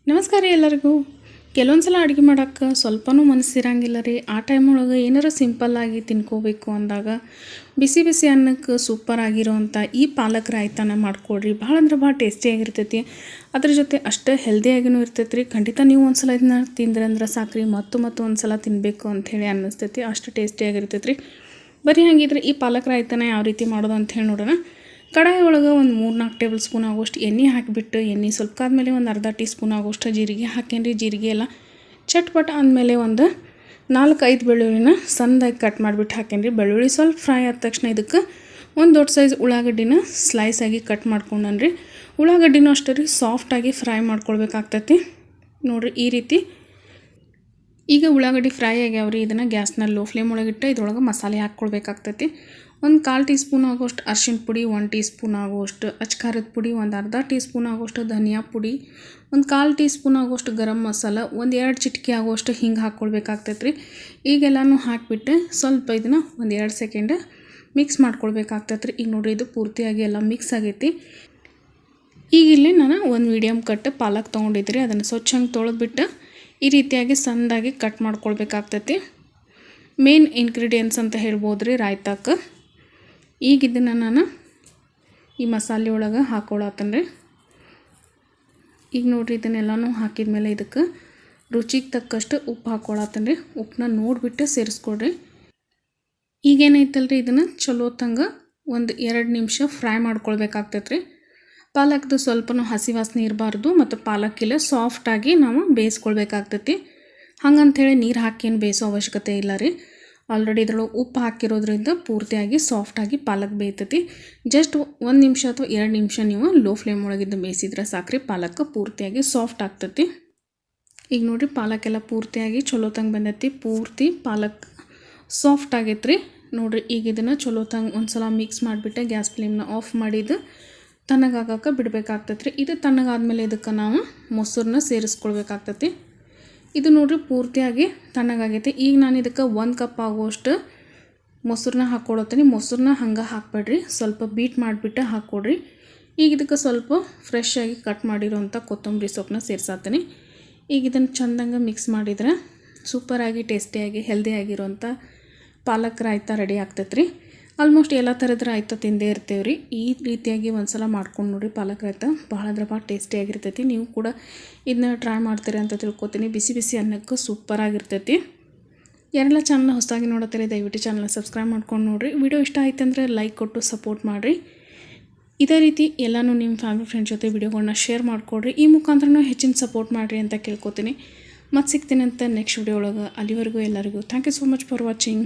ನಮಸ್ಕಾರ ಎಲ್ಲರಿಗೂ. ಕೆಲವೊಂದು ಸಲ ಅಡುಗೆ ಮಾಡೋಕ್ಕೆ ಸ್ವಲ್ಪನೂ ಮನಸ್ಸಿರಂಗಿಲ್ಲ ರೀ. ಆ ಟೈಮ್ ಒಳಗೆ ಏನಾರು ಸಿಂಪಲ್ಲಾಗಿ ತಿನ್ಕೋಬೇಕು ಅಂದಾಗ ಬಿಸಿ ಬಿಸಿ ಅನ್ನಕ್ಕೆ ಸೂಪರ್ ಆಗಿರೋವಂಥ ಈ ಪಾಲಕ್ ರಾಯ್ತಾನ ಮಾಡಿಕೊಡ್ರಿ. ಭಾಳ ಅಂದ್ರೆ ಭಾಳ ಟೇಸ್ಟಿಯಾಗಿರ್ತೈತಿ. ಅದ್ರ ಜೊತೆ ಅಷ್ಟೇ ಹೆಲ್ದಿಯಾಗಿನೂ ಇರ್ತೈತಿ ರೀ. ಖಂಡಿತ ನೀವು ಒಂದು ಸಲ ಇದನ್ನ ತಿಂದ್ರೆ ಅಂದ್ರೆ ಸಾಕ್ರಿ ಮತ್ತು ಒಂದು ಸಲ ತಿನ್ನಬೇಕು ಅಂಥೇಳಿ ಅನ್ನಿಸ್ತೈತಿ. ಅಷ್ಟು ಟೇಸ್ಟಿಯಾಗಿರ್ತೈತಿ ರೀ. ಬರೀ ಹಾಗಿದ್ರೆ ಈ ಪಾಲಕ್ ರಾಯ್ತಾನ ಯಾವ ರೀತಿ ಮಾಡೋದು ಅಂಥೇಳಿ ನೋಡೋಣ. ಕಡಾಯಿ ಒಳಗೆ ಒಂದು 3-4 ಟೇಬಲ್ ಸ್ಪೂನ್ ಆಗೋಷ್ಟು ಎಣ್ಣೆ ಹಾಕಿಬಿಟ್ಟು ಎಣ್ಣೆ ಸ್ವಲ್ಪ ಆದಮೇಲೆ ಒಂದು ಅರ್ಧ ಟೀ ಸ್ಪೂನ್ ಆಗೋಷ್ಟು ಜೀರಿಗೆ ಹಾಕೇನಿ ರೀ. ಜೀರಿಗೆ ಎಲ್ಲ ಚಟ್ಪಟ ಆದಮೇಲೆ ಒಂದು 4-5 ಬೆಳ್ಳುಳ್ಳಿನ ಸಣ್ಣದಾಗಿ ಕಟ್ ಮಾಡಿಬಿಟ್ಟು ಹಾಕೇನಿ ರೀ. ಬೆಳ್ಳುಳ್ಳಿ ಸ್ವಲ್ಪ ಫ್ರೈ ಆದ ತಕ್ಷಣ ಇದಕ್ಕೆ ಒಂದು ದೊಡ್ಡ ಸೈಜ್ ಉಳ್ಳಾಗಡ್ಡಿನ ಸ್ಲೈಸಾಗಿ ಕಟ್ ಮಾಡ್ಕೊಂಡನ್ ರೀ. ಉಳ್ಳಾಗಡ್ಡಿನೂ ಅಷ್ಟೇ ರೀ ಸಾಫ್ಟಾಗಿ ಫ್ರೈ ಮಾಡ್ಕೊಳ್ಬೇಕಾಗ್ತೈತಿ ನೋಡಿರಿ ಈ ರೀತಿ. ಈಗ ಉಳ್ಳಾಗಡ್ಡಿ ಫ್ರೈ ಆಗ್ಯಾವ್ರಿ. ಇದನ್ನು ಗ್ಯಾಸ್ನ ಲೋ ಫ್ಲೇಮ್ ಒಳಗಿಟ್ಟು ಇದ್ರೊಳಗೆ ಮಸಾಲೆ ಹಾಕ್ಕೊಳ್ಬೇಕಾಗ್ತೈತಿ. ಒಂದು 1/4 ಟೀ ಸ್ಪೂನ್ ಆಗೋಷ್ಟು ಅರ್ಶಿಣ ಪುಡಿ, 1 ಟೀ ಸ್ಪೂನ್ ಆಗೋಷ್ಟು ಅಚ್ಕಾರದ ಪುಡಿ, ಒಂದು ಅರ್ಧ ಟೀ ಸ್ಪೂನ್ ಆಗೋಷ್ಟು ಧನಿಯಾ ಪುಡಿ, ಒಂದು 1/4 ಟೀ ಸ್ಪೂನ್ ಆಗೋಷ್ಟು ಗರಂ ಮಸಾಲ, ಒಂದು 2 ಚಿಟಿಕೆ ಆಗೋಷ್ಟು ಹಿಂಗೆ ಹಾಕ್ಕೊಳ್ಬೇಕಾಗ್ತೈತೆ ರೀ. ಈಗೆಲ್ಲನೂ ಹಾಕಿಬಿಟ್ಟು ಸ್ವಲ್ಪ ಇದನ್ನು ಒಂದು 2 ಸೆಕೆಂಡ್ ಮಿಕ್ಸ್ ಮಾಡ್ಕೊಳ್ಬೇಕಾಗ್ತೈತೆ ರೀ. ಈಗ ನೋಡಿರಿ ಇದು ಪೂರ್ತಿಯಾಗಿ ಎಲ್ಲ ಮಿಕ್ಸ್ ಆಗೈತಿ. ಈಗ ಇಲ್ಲಿ ನಾನು ಒಂದು ಮೀಡಿಯಮ್ ಕಟ್ ಪಾಲಕ್ ತೊಗೊಂಡಿದ್ರಿ. ಅದನ್ನು ಸ್ವಚ್ಛಂಗೆ ತೊಳೆದ್ಬಿಟ್ಟು ಈ ರೀತಿಯಾಗಿ ಸಣ್ಣದಾಗಿ ಕಟ್ ಮಾಡ್ಕೊಳ್ಬೇಕಾಗ್ತೈತಿ. ಮೇನ್ ಇಂಗ್ರೀಡಿಯೆಂಟ್ಸ್ ಅಂತ ಹೇಳ್ಬೋದು ರೀ ರಾಯ್ತಾಕ್ಕೆ. ಈಗ ಇದನ್ನು ನಾನು ಈ ಮಸಾಲೆ ಒಳಗೆ ಹಾಕ್ಕೊಳತ್ತೇನೆ ರೀ. ಈಗ ನೋಡಿರಿ ಇದನ್ನೆಲ್ಲನೂ ಹಾಕಿದ ಮೇಲೆ ಇದಕ್ಕೆ ರುಚಿಗೆ ತಕ್ಕಷ್ಟು ಉಪ್ಪು ಹಾಕ್ಕೊಳತ್ತೇನೆ ರೀ. ಉಪ್ಪನ್ನ ನೋಡಿಬಿಟ್ಟು ಸೇರಿಸ್ಕೊಡ್ರಿ. ಈಗೇನೈತಲ್ಲ ರೀ ಇದನ್ನು ಚಲೋ ತಂಗ ಒಂದು 2 ನಿಮಿಷ ಫ್ರೈ ಮಾಡ್ಕೊಳ್ಬೇಕಾಗ್ತೈತೆ ರೀ. ಪಾಲಕ್ದು ಸ್ವಲ್ಪನೂ ಹಸಿ ವಾಸನೆ ಇರಬಾರ್ದು ಮತ್ತು ಪಾಲಕ್ಕಿಲ್ಲ ಸಾಫ್ಟಾಗಿ ನಾವು ಬೇಯಿಸ್ಕೊಳ್ಬೇಕಾಗ್ತೈತಿ. ಹಂಗಂಥೇಳಿ ನೀರು ಹಾಕೇನು ಬೇಯಿಸೋ ಅವಶ್ಯಕತೆ ಇಲ್ಲ ರೀ. ಆಲ್ರೆಡಿ ಇದ್ರೊಳಗೆ ಉಪ್ಪು ಹಾಕಿರೋದ್ರಿಂದ ಪೂರ್ತಿಯಾಗಿ ಸಾಫ್ಟಾಗಿ ಪಾಲಕ್ ಬೇಯ್ತೈತಿ. ಜಸ್ಟ್ 1 ನಿಮಿಷ ಅಥವಾ 2 ನಿಮಿಷ ನೀವು ಲೋ ಫ್ಲೇಮ್ ಒಳಗಿದ್ದು ಬೇಯಿಸಿದ್ರೆ ಸಾಕ್ರಿ. ಪಾಲಕ್ ಪೂರ್ತಿಯಾಗಿ ಸಾಫ್ಟ್ ಆಗ್ತೈತಿ. ಈಗ ನೋಡಿರಿ ಪಾಲಕ್ಕೆಲ್ಲ ಪೂರ್ತಿಯಾಗಿ ಚಲೋ ತಂಗ ಬಂದೈತಿ. ಪೂರ್ತಿ ಪಾಲಕ್ ಸಾಫ್ಟ್ ಆಗೈತೆ ರೀ. ನೋಡಿರಿ ಈಗ ಇದನ್ನು ಚಲೋ ತಂಗ ಒಂದು ಸಲ ಮಿಕ್ಸ್ ಮಾಡಿಬಿಟ್ಟು ಗ್ಯಾಸ್ ಫ್ಲೇಮ್ನ ಆಫ್ ಮಾಡಿದ್ದು ತಣ್ಣಗಾಗಕ್ಕೆ ಬಿಡಬೇಕಾಗ್ತೈತೆ ರೀ. ಇದು ತಣ್ಣಗಾದ್ಮೇಲೆ ಇದಕ್ಕೆ ನಾವು ಮೊಸರನ್ನ ಸೇರಿಸ್ಕೊಳ್ಬೇಕಾಗ್ತೈತಿ. ಇದು ನೋಡಿರಿ ಪೂರ್ತಿಯಾಗಿ ತಣ್ಣಗಾಗೈತಿ. ಈಗ ನಾನು ಇದಕ್ಕೆ 1 ಕಪ್ ಆಗುವಷ್ಟು ಮೊಸರನ್ನ ಹಾಕ್ಕೊಡತ್ತೀನಿ. ಮೊಸರನ್ನ ಹಂಗೆ ಹಾಕ್ಬೇಡ್ರಿ, ಸ್ವಲ್ಪ ಬೀಟ್ ಮಾಡಿಬಿಟ್ಟು ಹಾಕ್ಕೊಡ್ರಿ. ಈಗ ಇದಕ್ಕೆ ಸ್ವಲ್ಪ ಫ್ರೆಶ್ ಆಗಿ ಕಟ್ ಮಾಡಿರೋಂಥ ಕೊತ್ತಂಬರಿ ಸೊಪ್ಪನ್ನ ಸೇರ್ಸಾತೀನಿ. ಈಗ ಇದನ್ನು ಚೆಂದಂಗೆ ಮಿಕ್ಸ್ ಮಾಡಿದ್ರೆ ಸೂಪರಾಗಿ ಟೇಸ್ಟಿಯಾಗಿ ಹೆಲ್ದಿಯಾಗಿರೋಂಥ ಪಾಲಕ್ ರಾಯ್ತಾ ರೆಡಿ ಆಗ್ತೈತೆ ರೀ. ಆಲ್ಮೋಸ್ಟ್ ಎಲ್ಲ ಥರದ ರಾಯ್ತಾ ತಿಂದೇ ಇರ್ತೇವೆ ರೀ. ಈ ರೀತಿಯಾಗಿ ಒಂದು ಸಲ ಮಾಡ್ಕೊಂಡು ನೋಡಿ ಪಾಲಕ್ ರಾಯ್ತಾ ಭಾಳ ಅಂದ್ರೆ ಭಾಳ ಟೇಸ್ಟಿಯಾಗಿರ್ತೈತಿ. ನೀವು ಕೂಡ ಇದನ್ನ ಟ್ರೈ ಮಾಡ್ತೀರಿ ಅಂತ ತಿಳ್ಕೊತೀನಿ. ಬಿಸಿ ಬಿಸಿ ಅನ್ನಕ್ಕೆ ಸೂಪರಾಗಿರ್ತೈತಿ. ಯಾರೆಲ್ಲ ಚಾನಲ್ನ ಹೊಸದಾಗಿ ನೋಡುತ್ತೀರಿ ದಯವಿಟ್ಟು ಚಾನಲ್ನ ಸಬ್ಸ್ಕ್ರೈಬ್ ಮಾಡ್ಕೊಂಡು ನೋಡಿರಿ. ವಿಡಿಯೋ ಇಷ್ಟ ಆಯ್ತು ಅಂದರೆ ಲೈಕ್ ಕೊಟ್ಟು ಸಪೋರ್ಟ್ ಮಾಡಿರಿ. ಇದೇ ರೀತಿ ಎಲ್ಲನೂ ನಿಮ್ಮ ಫ್ಯಾಮಿಲಿ ಫ್ರೆಂಡ್ಸ್ ಜೊತೆ ವಿಡಿಯೋಗಳನ್ನ ಶೇರ್ ಮಾಡಿಕೊಡ್ರಿ. ಈ ಮುಖಾಂತರನೂ ಹೆಚ್ಚಿನ ಸಪೋರ್ಟ್ ಮಾಡಿರಿ ಅಂತ ಕೇಳ್ಕೊತೀನಿ. ಮತ್ತೆ ಸಿಗ್ತೀನಿ ಅಂತ ನೆಕ್ಸ್ಟ್ ವಿಡಿಯೋ ಒಳಗೆ. ಅಲ್ಲಿವರೆಗೂ ಎಲ್ಲರಿಗೂ thank you so much for watching.